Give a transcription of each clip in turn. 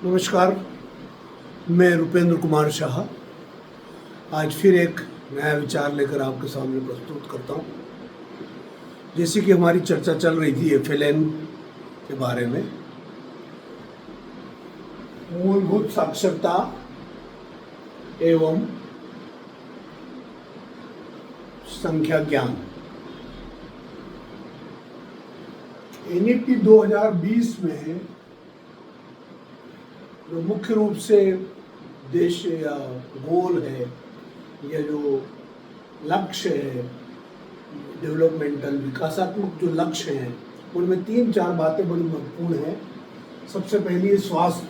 नमस्कार, मैं रुपेंद्र कुमार शाह आज फिर एक नया विचार लेकर आपके सामने प्रस्तुत करता हूँ। जैसे कि हमारी चर्चा चल रही थी FLN के बारे में, मूलभूत साक्षरता एवं संख्या ज्ञान। NEP 2020 में जो मुख्य रूप से देश या गोल है या जो लक्ष्य है, डेवलपमेंटल विकासात्मक जो लक्ष्य हैं, उनमें 3-4 बातें बड़ी महत्वपूर्ण हैं। सबसे पहली स्वास्थ्य,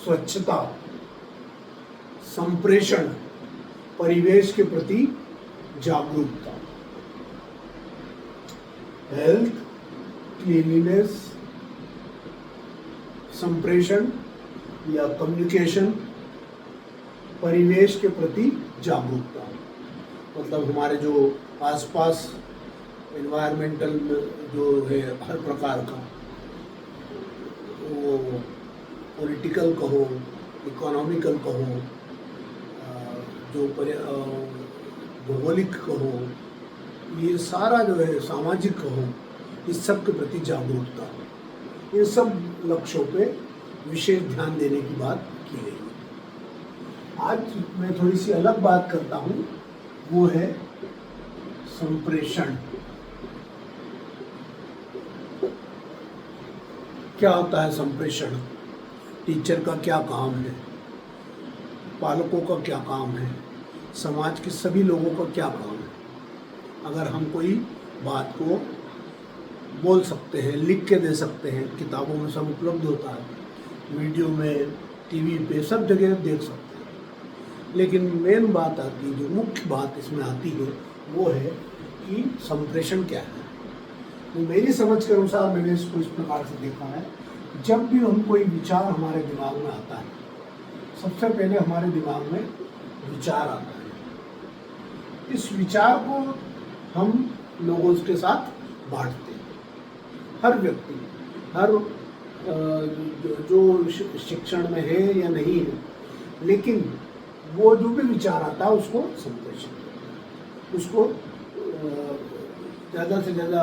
स्वच्छता, संप्रेषण, परिवेश के प्रति जागरूकता। हेल्थ, क्लीनलीनेस, संप्रेषण या कम्युनिकेशन, परिवेश के प्रति जागरूकता। मतलब हमारे जो आसपास एनवायरमेंटल जो है हर प्रकार का, वो पॉलिटिकल कहो, इकोनॉमिकल कहो, जो भौगोलिक कहो, ये सारा जो है सामाजिक कहो, इस सब के प्रति जागरूकता। इन सब लक्ष्यों पे विशेष ध्यान देने की बात की गई है। आज मैं थोड़ी सी अलग बात करता हूँ, वो है संप्रेषण। क्या होता है संप्रेषण? टीचर का क्या काम है, पालकों का क्या काम है, समाज के सभी लोगों का क्या काम है। अगर हम कोई बात को बोल सकते हैं, लिख के दे सकते हैं, किताबों में सब उपलब्ध होता है, वीडियो में, टीवी पे, सब जगह देख सकते हैं, लेकिन मेन बात आती है, जो मुख्य बात इसमें आती है, वो है कि संप्रेषण क्या है। तो मेरी समझ के अनुसार मैंने इसको इस प्रकार से देखा है, जब भी हम कोई विचार हमारे दिमाग में आता है, सबसे पहले हमारे दिमाग में विचार आता है। इस विचार को हम लोगों के साथ बांटते हैं। हर व्यक्ति, हर जो शिक्षण में है या नहीं है, लेकिन वो जो भी विचार आता है उसको संप्रेषण, उसको ज़्यादा से ज़्यादा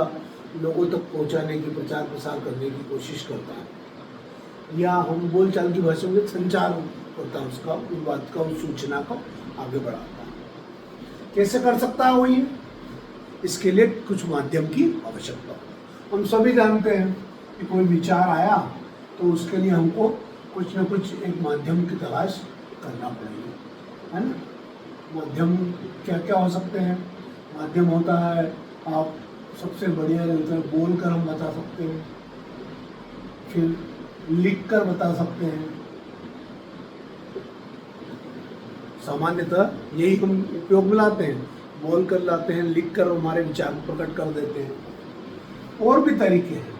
लोगों तक पहुंचाने की, प्रचार प्रसार करने की कोशिश करता है, या हम बोलचाल की भाषा में संचार करता है उसका, उस बात का, उस सूचना को आगे बढ़ाता है। कैसे कर सकता है वो ये? इसके लिए कुछ माध्यम की आवश्यकता है। हम सभी जानते हैं कि कोई विचार आया तो उसके लिए हमको कुछ न कुछ एक माध्यम की तलाश करना पड़ेगी, है ना। माध्यम क्या क्या हो सकते हैं? माध्यम होता है, आप सबसे बढ़िया बोल कर हम बता सकते हैं, फिर लिख कर बता सकते हैं। सामान्यतः यही हम उपयोग में लाते हैं, बोल कर लाते हैं, लिख कर हमारे विचार को प्रकट कर देते हैं। और भी तरीके हैं,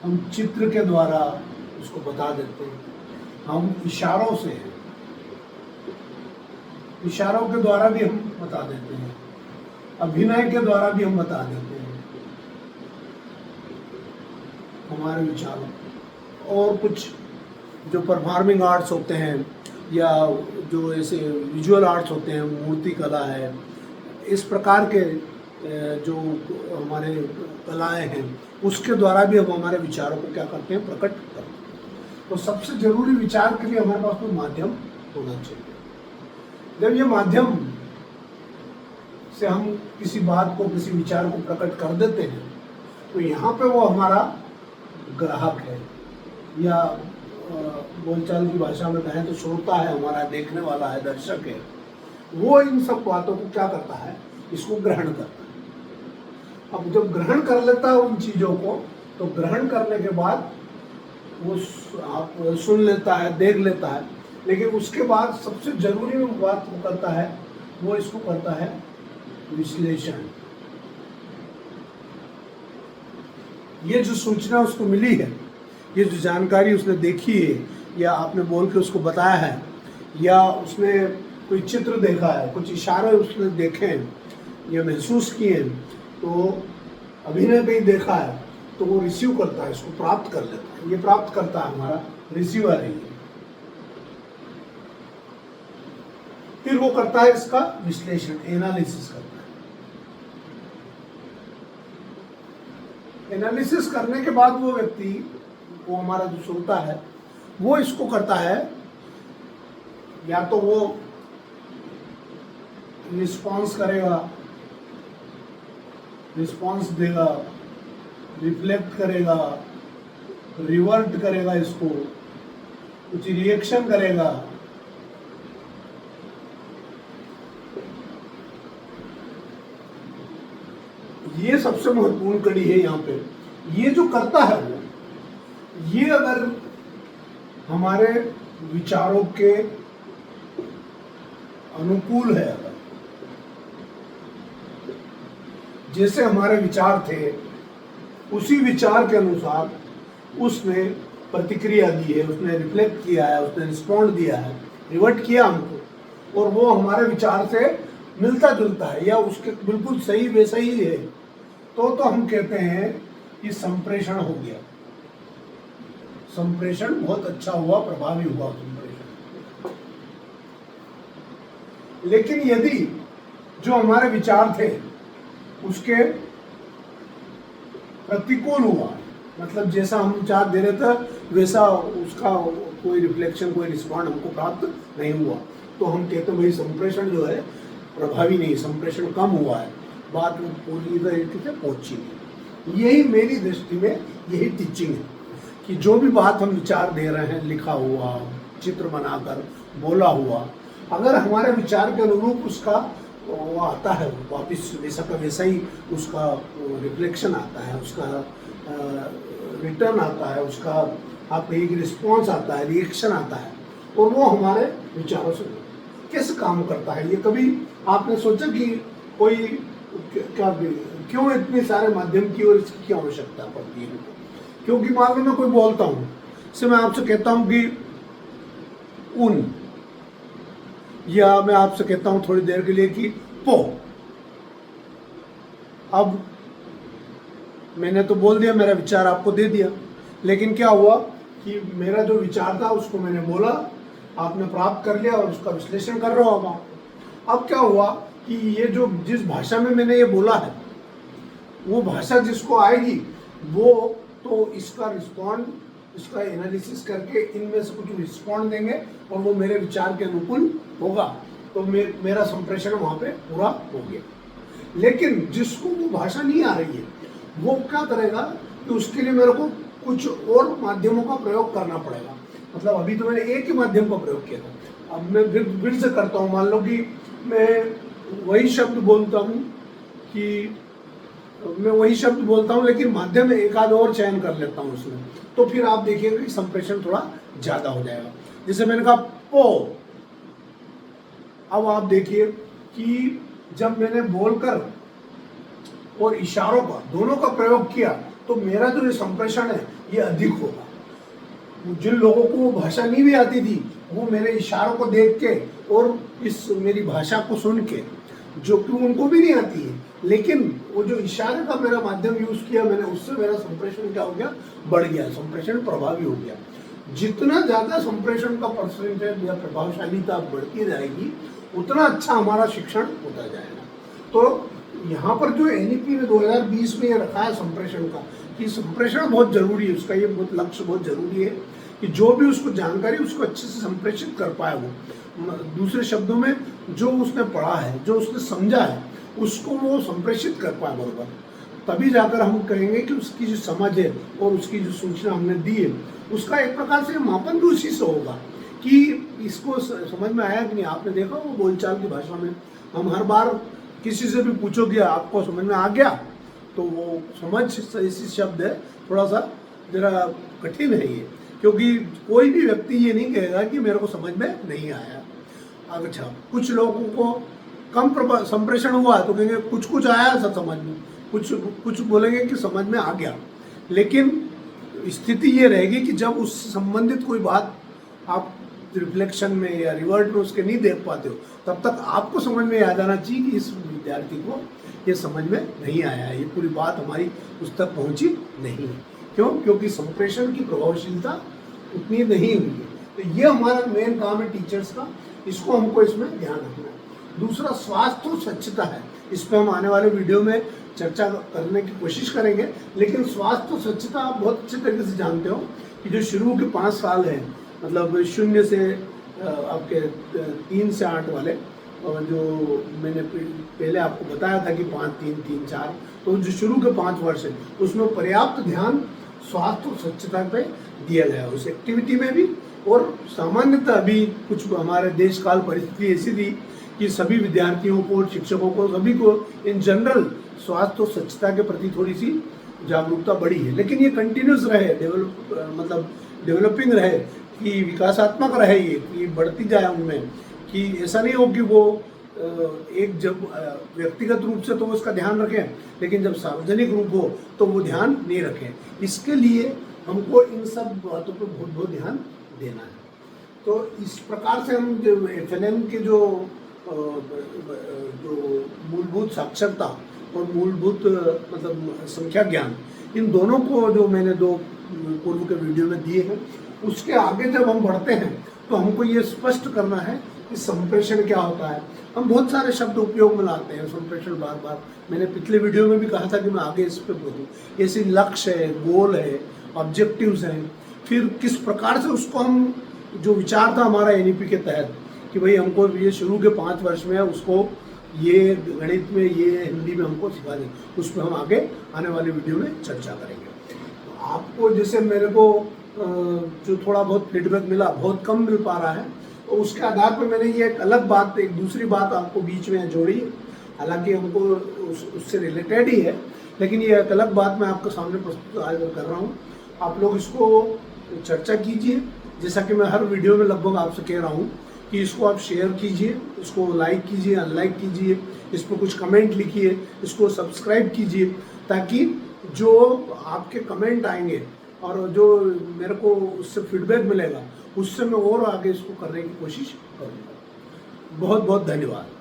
हम चित्र के द्वारा उसको बता देते हैं, हम इशारों से, इशारों के द्वारा भी हम बता देते हैं, अभिनय के द्वारा भी हम बता देते हैं हमारे विचारों। और कुछ जो परफॉर्मिंग आर्ट्स होते हैं या जो ऐसे विजुअल आर्ट्स होते हैं, मूर्ति कला है, इस प्रकार के जो हमारे कलाएं हैं, उसके द्वारा भी हम हमारे विचारों को क्या करते हैं, प्रकट करते हैं। तो सबसे जरूरी विचार के लिए हमारे पास कोई माध्यम होना चाहिए। जब ये माध्यम से हम किसी बात को, किसी विचार को प्रकट कर देते हैं, तो यहाँ पे वो हमारा ग्राहक है, या बोलचाल की भाषा में कहें तो श्रोता है, हमारा देखने वाला है, दर्शक है। वो इन सब बातों को क्या करता है, इसको ग्रहण करता है। अब जब ग्रहण कर लेता है उन चीज़ों को, तो ग्रहण करने के बाद वो आप सुन लेता है, देख लेता है, लेकिन उसके बाद सबसे जरूरी बात वो करता है, वो इसको करता है विश्लेषण। ये जो सूचना उसको मिली है, ये जो जानकारी उसने देखी है, या आपने बोल के उसको बताया है, या उसने कोई चित्र देखा है, कुछ इशारे उसने देखे हैं या महसूस किए हैं, तो अभिनय कहीं देखा है, तो वो रिसीव करता है, इसको प्राप्त कर लेता है। ये प्राप्त करता है हमारा रिसीवर है ये। फिर वो करता है इसका विश्लेषण, एनालिसिस करता है। एनालिसिस करने के बाद वो व्यक्ति, वो हमारा जो श्रोता है, वो इसको करता है, या तो वो रिस्पॉन्स करेगा, रिस्पॉन्स देगा, रिफ्लेक्ट करेगा, रिवर्ट करेगा, इसको कुछ रिएक्शन करेगा। ये सबसे महत्वपूर्ण कड़ी है यहाँ पे। ये जो करता है वो, ये अगर हमारे विचारों के अनुकूल है, अगर जैसे हमारे विचार थे उसी विचार के अनुसार उसने प्रतिक्रिया दी है, उसने रिफ्लेक्ट किया है, उसने रिस्पॉन्ड दिया है, रिवर्ट किया हमको, और वो हमारे विचार से मिलता जुलता है या उसके बिल्कुल सही वैसा ही है, तो हम कहते हैं कि संप्रेषण हो गया। संप्रेषण बहुत अच्छा हुआ, प्रभावी हुआ संप्रेषण। लेकिन यदि जो हमारे विचार थे उसके प्रतिकूल हुआ, मतलब जैसा हम विचार दे रहे थे वैसा उसका कोई रिफ्लेक्शन, कोई रिस्पॉन्ड हमको प्राप्त नहीं हुआ, तो हम कहते हैं भाई संप्रेषण जो है प्रभावी नहीं, संप्रेषण कम हुआ है, बात पूरी तरीके से पहुंची नहीं। यही मेरी दृष्टि में यही टीचिंग है कि जो भी बात हम विचार दे रहे हैं, लिखा हुआ, चित्र बनाकर, बोला हुआ, अगर हमारे विचार के अनुरूप उसका वो आता है, वापिस वैसा का वैसा ही उसका रिफ्लेक्शन आता है, उसका रिटर्न आता है, उसका आप एक रिस्पॉन्स आता है, रिएक्शन आता है, और वो हमारे विचारों से कैसे काम करता है। ये कभी आपने सोचा कि कोई क्या, क्यों इतने सारे माध्यम की और इसकी क्या आवश्यकता पड़ती है? क्योंकि मान लो मैं कोई बोलता हूँ, इससे मैं आपसे कहता हूँ कि उन, या मैं आपसे कहता हूँ थोड़ी देर के लिए कि पो। अब मैंने तो बोल दिया, मेरा विचार आपको दे दिया, लेकिन क्या हुआ कि मेरा जो विचार था उसको मैंने बोला, आपने प्राप्त कर लिया और उसका विश्लेषण कर रहे हो आप। अब क्या हुआ कि ये जो जिस भाषा में मैंने ये बोला है, वो भाषा जिसको आएगी वो तो इसका रिस्पॉन्ड, इसका एनालिसिस करके इनमें से कुछ रिस्पॉन्ड देंगे और वो मेरे विचार के अनुकूल होगा, तो मेरा संप्रेषण वहाँ पे पूरा हो गया। लेकिन जिसको वो भाषा नहीं आ रही है, वो क्या करेगा कि उसके लिए मेरे को कुछ और माध्यमों का प्रयोग करना पड़ेगा। मतलब अभी तो मैंने एक ही माध्यम का प्रयोग किया था, अब मैं फिर से करता हूँ। मान लो कि मैं वही शब्द बोलता हूँ लेकिन माध्यम में एक आध और चयन कर लेता हूँ उसमें, तो फिर आप देखिएगा कि संप्रेषण थोड़ा ज़्यादा हो जाएगा। जैसे मैंने कहा पो, अब आप देखिए कि जब मैंने बोलकर और इशारों का दोनों का प्रयोग किया, तो मेरा जो ये संप्रेषण है ये अधिक होगा। जिन लोगों को वो भाषा नहीं भी आती थी, वो मेरे इशारों को देख के और इस मेरी भाषा को सुन के, जो कि उनको भी नहीं आती है, लेकिन वो जो इशारे का मेरा माध्यम यूज किया मैंने, उससे मेरा संप्रेषण क्या हो गया, बढ़ गया, संप्रेषण प्रभावी हो गया। जितना ज़्यादा संप्रेषण का परसेंटेज या प्रभावशालीता बढ़ती जाएगी, उतना अच्छा हमारा शिक्षण होता जाएगा। तो यहाँ पर जो एनईपी ने 2020 में ये रखा है संप्रेषण का, कि संप्रेषण बहुत जरूरी है, उसका ये बहुत लक्ष्य बहुत जरूरी है कि जो भी उसको जानकारी उसको अच्छे से संप्रेषित कर पाए। वो दूसरे शब्दों में जो उसने पढ़ा है, जो उसने समझा है, उसको वो संप्रेषित कर पाए बराबर, तभी जाकर हम कहेंगे कि उसकी जो समझ है और उसकी जो सूचना हमने दी है, उसका एक प्रकार से मापन भी उसी से होगा कि इसको समझ में आया कि नहीं। आपने देखा वो बोलचाल की भाषा में हम हर बार किसी से भी पूछोगे आपको समझ में आ गया, तो वो समझ ऐसी शब्द है, थोड़ा सा जरा कठिन है ये, क्योंकि कोई भी व्यक्ति ये नहीं कहेगा कि मेरे को समझ में नहीं आया। अच्छा, कुछ लोगों को कम संप्रेषण हुआ तो कहेंगे कुछ कुछ आया सब समझ में, कुछ बोलेंगे कि समझ में आ गया। लेकिन स्थिति ये रहेगी कि जब उससे संबंधित कोई बात आप रिफ्लेक्शन में या रिवर्ट में उसके नहीं देख पाते हो, तब तक आपको समझ में आ जाना चाहिए कि इस विद्यार्थी को ये समझ में नहीं आया है, ये पूरी बात हमारी उस तक पहुंची नहीं है। क्यों? क्योंकि संप्रेषण की प्रभावशीलता उतनी नहीं हुई है। तो ये हमारा मेन काम है टीचर्स का, इसको हमको इसमें ध्यान रखना है। दूसरा स्वास्थ्य और स्वच्छता है, इस पर हम आने वाले वीडियो में चर्चा करने की कोशिश करेंगे। लेकिन स्वास्थ्य और स्वच्छता आप बहुत अच्छे तरीके से जानते हो कि जो शुरू के 5 साल हैं, मतलब 0 से आपके 3 से 8 वाले, और जो मैंने पहले आपको बताया था कि 5, 3, 3, 4, तो जो शुरू के 5 वर्ष है उसमें पर्याप्त ध्यान स्वास्थ्य और स्वच्छता पे दिया गया, उस एक्टिविटी में भी। और सामान्यतः अभी कुछ हमारे देश काल परिस्थिति ऐसी थी कि सभी विद्यार्थियों को, शिक्षकों को, सभी को इन जनरल स्वास्थ्य और स्वच्छता के प्रति थोड़ी सी जागरूकता बढ़ी है। लेकिन ये कंटिन्यूस रहे, डेवलपिंग रहे, कि विकासात्मक रहे, ये कि बढ़ती जाए उनमें, कि ऐसा नहीं हो कि वो एक जब व्यक्तिगत रूप से तो उसका ध्यान रखें, लेकिन जब सार्वजनिक रूप हो तो वो ध्यान नहीं रखें। इसके लिए हमको इन सब बातों पर बहुत बहुत ध्यान देना है। तो इस प्रकार से हम जो FLN के जो मूलभूत साक्षरता और मूलभूत मतलब संख्या ज्ञान, इन दोनों को जो मैंने 2 पूर्व के वीडियो में दिए हैं, उसके आगे जब हम बढ़ते हैं तो हमको ये स्पष्ट करना है कि संप्रेषण क्या होता है। हम बहुत सारे शब्द उपयोग में लाते हैं, संप्रेषण बार बार, मैंने पिछले वीडियो में भी कहा था कि मैं आगे इस पर बोलूँ। ऐसे लक्ष्य है, गोल है, ऑब्जेक्टिव्स हैं, फिर किस प्रकार से उसको हम, जो विचार था हमारा NEP के तहत कि भाई हमको ये शुरू के 5 वर्ष में उसको ये गणित में, ये हिंदी में हमको सिखा दें, उस पर हम आगे आने वाले वीडियो में चर्चा करेंगे। तो आपको जैसे मेरे को जो थोड़ा बहुत फीडबैक मिला, बहुत कम मिल पा रहा है, और उसके आधार पर मैंने ये एक अलग बात, एक दूसरी बात आपको बीच में जोड़ी, हालांकि हमको उससे रिलेटेड ही है, लेकिन ये एक अलग बात मैं आपके सामने प्रस्तुत कर रहा हूँ। आप लोग इसको चर्चा कीजिए, जैसा कि मैं हर वीडियो में लगभग आपसे कह रहा हूँ कि इसको आप शेयर कीजिए, इसको लाइक कीजिए, अनलाइक कीजिए, इस पर कुछ कमेंट लिखिए, इसको सब्सक्राइब कीजिए, ताकि जो आपके कमेंट आएंगे और जो मेरे को उससे फीडबैक मिलेगा, उससे मैं और आगे इसको करने की कोशिश करूँगा। बहुत बहुत धन्यवाद।